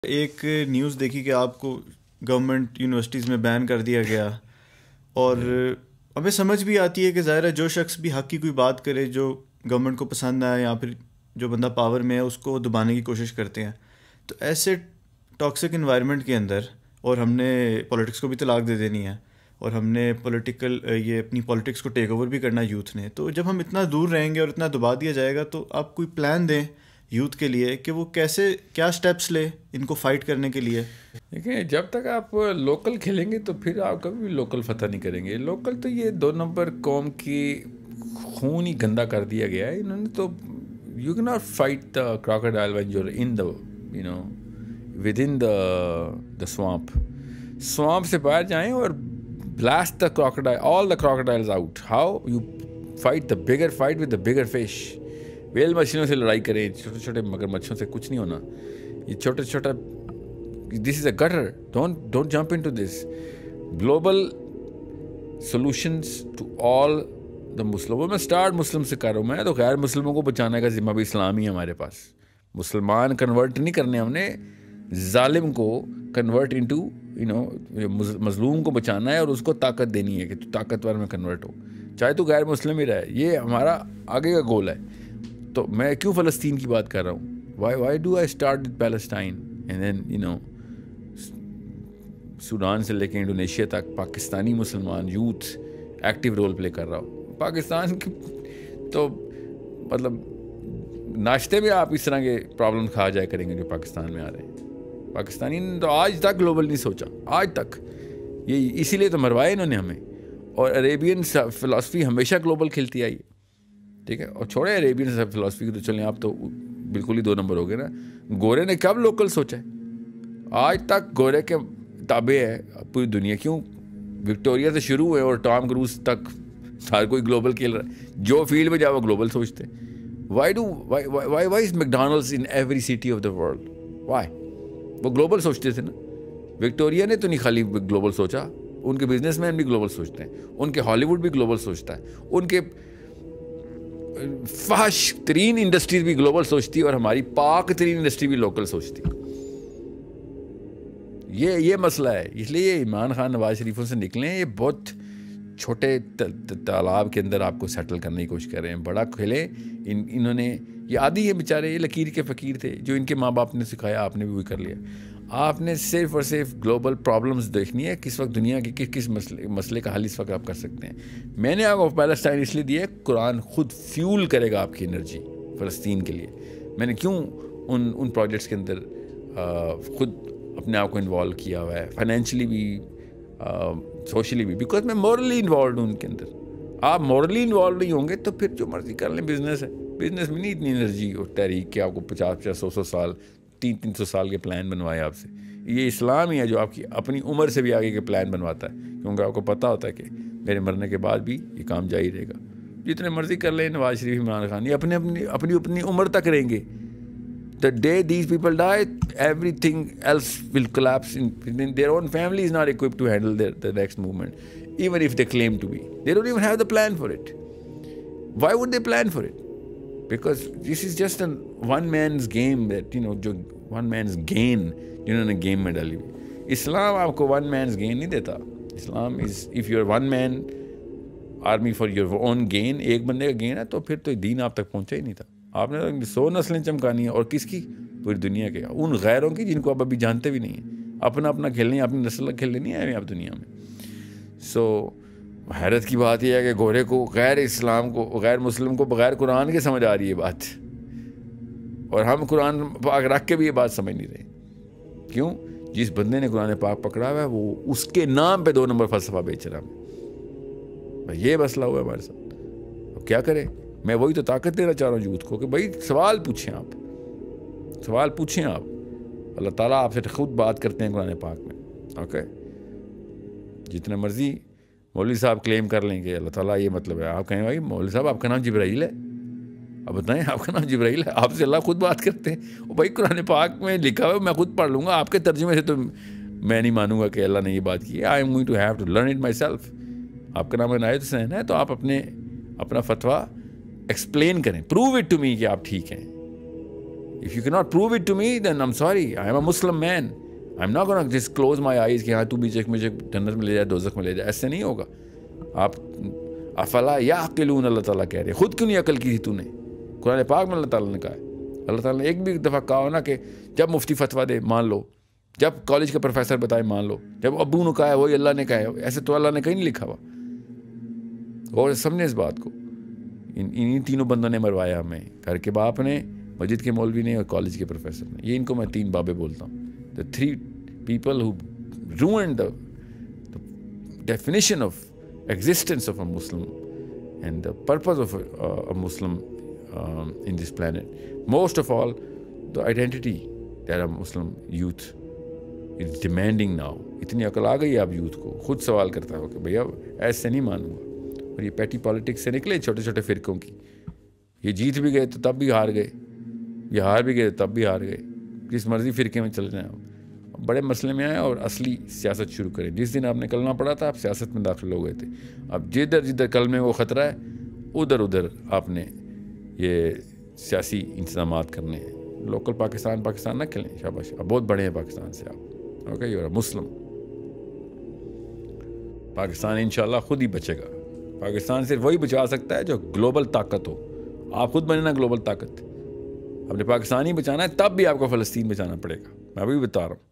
ایک نیوز دیکھی کہ آپ کو گورنمنٹ یونیورسٹیز میں بین کر دیا گیا، اور ہمیں سمجھ بھی آتی ہے کہ ظاہر ہے جو شخص بھی حق کی کوئی بات کرے جو گورنمنٹ کو پسند آئے یا پھر جو بندہ پاور میں ہے اس کو دبانے کی کوشش کرتے ہیں. تو ایسے ٹاکسک انوائرمنٹ کے اندر، اور ہم نے پولیٹکس کو بھی طلاق دے دینی ہے اور ہم نے یہ اپنی پولیٹکس کو ٹیک اوور بھی کرنا یوتھ نے، تو جب ہم اتنا دور رہیں گے اور اتنا دبا دیا جائے گا تو آپ کوئی پلان دیں یوتھ کے لیے کہ وہ کیا سٹیپس لے ان کو فائٹ کرنے کے لیے. دیکھیں، جب تک آپ لوکل کھیلیں گے تو پھر آپ کبھی بھی لوکل فتح نہیں کریں گے. لوکل تو یہ 2 نمبر قوم کی خون ہی گندا کر دیا گیا ہے. انہوں نے تو you can not fight the crocodile when you are in the ود ان دا سوامپ سے باہر جائیں اور blast the crocodile, all the crocodiles out. How you fight the bigger fight with the bigger fish. Whale مچھلیوں سے لڑائی کریں، چھوٹے چھوٹے مگر مچھلیوں سے کچھ نہیں ہونا. یہ چھوٹا this is a gutter. Don't jump into this. Global solutions to all the Muslim. میں اسٹارٹ مسلم سے کر رہا ہوں. میں تو غیر مسلموں کو بچانے کا ذمہ بھی اسلامی ہے ہمارے پاس. مسلمان کنورٹ نہیں کرنے ہم نے، ظالم کو کنورٹ انٹو مظلوم کو بچانا ہے اور اس کو طاقت دینی ہے کہ تو طاقتور میں کنورٹ ہو، چاہے تو غیر مسلم ہی رہے. یہ ہمارا آگے کا گول ہے. تو میں کیوں فلسطین کی بات کر رہا ہوں؟ Why do I start with Palestine and then Sudan سے لے کے انڈونیشیا تک پاکستانی مسلمان یوتھ ایکٹیو رول پلے کر رہا ہوں. پاکستان کی تو مطلب ناشتے میں آپ اس طرح کے پرابلم کھا جائے کریں گے جو پاکستان میں آ رہے ہیں. پاکستانی نے تو آج تک گلوبل نہیں سوچا، آج تک. یہ اسی لیے تو مروایا انہوں نے ہمیں. اور عربین فلاسفی ہمیشہ گلوبل کھیلتی آئی ہے، ٹھیک ہے. اور چھوڑے عربین فلاسفی کی تو چلیں آپ تو بالکل ہی 2 نمبر ہو گئے نا. گورے نے کب لوکل سوچا ہے؟ آج تک گورے کے تابع ہے پوری دنیا. کیوں؟ وکٹوریا سے شروع ہوئے اور ٹام کروز تک ہر کوئی گلوبل کھیل رہا ہے. جو فیلڈ میں جاؤ وہ گلوبل سوچتے ہیں. Why is McDonald's in every city of the world? Why? وہ گلوبل سوچتے تھے نا. وکٹوریا نے تو نہیں خالی گلوبل سوچا، ان کے بزنس مین بھی گلوبل سوچتے ہیں، ان کے ہالی ووڈ بھی گلوبل سوچتا ہے، ان کے فحش ترین انڈسٹریز بھی گلوبل سوچتی، اور ہماری پاک ترین انڈسٹری بھی لوکل سوچتی. یہ مسئلہ ہے. اس لیے عمران خان نواز شریفوں سے نکلیں. یہ بہت چھوٹے تالاب کے اندر آپ کو سیٹل کرنے کی کوشش کر رہے ہیں. بڑا کھیلیں. انہوں نے یہ عادی ہے بیچارے، یہ لکیر کے فقیر تھے. جو ان کے ماں باپ نے سکھایا آپ نے بھی وہی کر لیا. آپ نے صرف اور صرف گلوبل پرابلمز دیکھنی ہے، کس وقت دنیا کے کس مسئلے کا حل اس وقت آپ کر سکتے ہیں. میں نے آپ کو پیلسٹائن اس لیے دیا ہے، قرآن خود فیول کرے گا آپ کی انرجی فلسطین کے لیے. میں نے کیوں ان پروجیکٹس کے اندر خود اپنے آپ کو انوالو کیا ہوا ہے، فائنینشلی بھی سوشلی بھی، بیکاز میں مورلی انوالوڈ ہوں ان کے اندر. آپ مورلی انوالو نہیں ہوں گے تو پھر جو مرضی کر لیں. بزنس ہے، بزنس میں نہیں اتنی انرجی اور تحریک کہ آپ کو 50 100 سال 300 سال کے پلان بنوائے آپ سے. یہ اسلام ہی ہے جو آپ کی اپنی عمر سے بھی آگے کے پلان بنواتا ہے، کیونکہ آپ کو پتہ ہوتا ہے کہ میرے مرنے کے بعد بھی یہ کام جاری رہے گا. جتنے مرضی کر لیں نواز شریف، عمران خان، یہ اپنی عمر تک رہیں گے. The day these people die, everything else will collapse. Their own family is not equipped to handle the next movement, even if they claim to be. They don't even have the plan for it. Why would they plan for it? Because this is just a one man's game that, جو one man's gain جنہوں نے game میں ڈالی ہوئی. اسلام آپ کو one man's gain نہیں دیتا. اسلام is if you're one man army for your own gain، ایک بندے کا گین ہے، تو پھر تو دین آپ تک پہنچا ہی نہیں تھا. آپ نے 100 نسلیں چمکانی ہیں، اور کس کی؟ پوری دنیا کے، ان غیروں کی جن کو آپ ابھی جانتے بھی نہیں ہیں. اپنا کھیلنی ہے، اپنی نسل کھیلنے نہیں آئے آپ دنیا میں. سو حیرت کی بات یہ ہے کہ گورے کو، غیر اسلام کو، غیر مسلم کو بغیر قرآن کے سمجھ آ رہی ہے بات، اور ہم قرآن پاک رکھ کے بھی یہ بات سمجھ نہیں رہے. کیوں؟ جس بندے نے قرآن پاک پکڑا ہوا ہے وہ اس کے نام پہ 2 نمبر فلسفہ بیچ رہا ہے. یہ مسئلہ ہوا ہے ہمارے ساتھ. اب کیا کریں؟ میں وہی تو طاقت دینا چاہ رہا ہوں یوتھ کو کہ بھائی سوال پوچھیں آپ. اللہ تعالیٰ آپ سے خود بات کرتے ہیں قرآن پاک میں. اوکے، جتنے مرضی مولوی صاحب کلیم کر لیں کہ اللہ تعالیٰ یہ مطلب ہے. آپ کہیں بھائی مولوی صاحب آپ کا نام جبرائیل ہے، اب بتائیں آپ کا نام جبرائیل ہے، آپ سے اللہ خود بات کرتے ہیں. وہ بھائی قرآن پاک میں لکھا ہوا ہے، میں خود پڑھ لوں گا. آپ کے ترجمے سے تو میں نہیں مانوں گا کہ اللہ نے یہ بات کی ہے. I am going to have to learn it myself. آپ کا نام عنایت حسین ہے تو آپ اپنا فتویٰ ایکسپلین کریں، پروو اٹ ٹو می کہ آپ ٹھیک ہیں. If you cannot prove it to me, then I'm sorry. I am a Muslim man. I'm not going to just close my eyes کہ ہاں تو بھی مجھے جنت میں لے جائے دوزخ میں لے جائے. ایسے نہیں ہوگا. آپ افلا یعقلون اللہ تعالیٰ کہہ رہے خود کیوں نہیں عقل کی تھی تو نے؟ قرآن پاک میں اللہ تعالیٰ نے کہا ہے. اللہ تعالیٰ نے ایک بھی دفعہ کہا ہو نا کہ جب مفتی فتویٰ دے مان لو, جب کالج کا پروفیسر بتائے مان لو, جب ابو نے کہا ہے وہی اللہ نے کہا ہے. ایسے تو اللہ نے کہیں نہیں لکھا ہوا. اور سمجھیں اس بات کو, ان تینوں بندوں نے مروایا ہمیں, گھر کے باپ نے, مسجد کے مولوی نے, اور کالج کے پروفیسر نے. یہ ان کو میں 3 بابے بولتا ہوں. The 3 people who ruined the definition of existence of a Muslim and the purpose of a Muslim in this planet. Most of all, the identity that a Muslim youth is demanding now. اتنی عقل آ گئی آپ youth کو, خود سوال کرتا ہو کہ بھیا ایسے نہیں مانوں گا. اور یہ پیٹی پالیٹکس سے نکلے چھوٹے چھوٹے فرقوں کی. یہ جیت بھی گئے تو تب بھی ہار گئے, یہ ہار بھی گئے تو تب بھی ہار گئے. جس مرضی فرقے میں چل جائیں آپ, بڑے مسئلے میں آئے اور اصلی سیاست شروع کریں. جس دن آپ نے کلمہ پڑھا تھا آپ سیاست میں داخل ہو گئے تھے. اب جدھر جدھر کلمے وہ خطرہ ہے ادھر ادھر آپ نے یہ سیاسی انتظامات کرنے ہیں. لوکل پاکستان نہ کھیلیں. شاباش, اب بہت بڑے ہیں پاکستان سے آپ. Okay, you are Muslim. Pakistan انشاءاللہ خود ہی بچے گا. پاکستان صرف وہی بچا سکتا ہے جو گلوبل طاقت ہو. آپ خود بنے نا گلوبل طاقت. اپنے پاکستان ہی بچانا ہے تب بھی آپ کو فلسطین بچانا پڑے گا. میں ابھی بتا رہا ہوں.